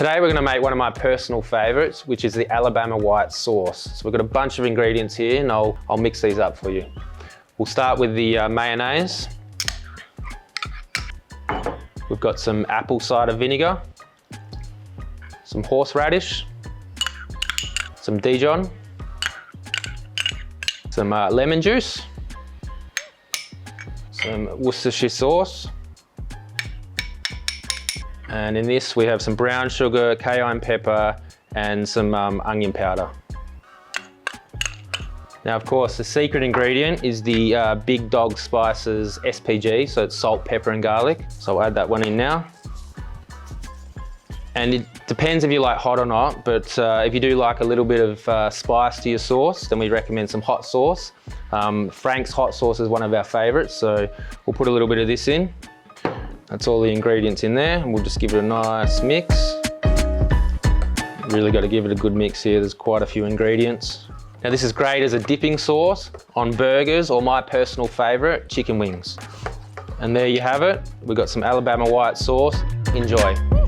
Today we're gonna make one of my personal favorites, which is the Alabama white sauce. So we've got a bunch of ingredients here and I'll mix these up for you. We'll start with the mayonnaise. We've got some apple cider vinegar, some horseradish, some Dijon, some lemon juice, some Worcestershire sauce, and in this we have some brown sugar, cayenne pepper, and some onion powder. Now, of course, the secret ingredient is the Big Dog Spices SPG, so it's salt, pepper, and garlic. So I'll add that one in now. And it depends if you like hot or not, but if you do like a little bit of spice to your sauce, then we recommend some hot sauce. Frank's hot sauce is one of our favorites, so we'll put a little bit of this in. That's all the ingredients in there, and we'll just give it a nice mix. Really got to give it a good mix here, there's quite a few ingredients. Now this is great as a dipping sauce on burgers or my personal favorite, chicken wings. And there you have it. We've got some Alabama white sauce. Enjoy.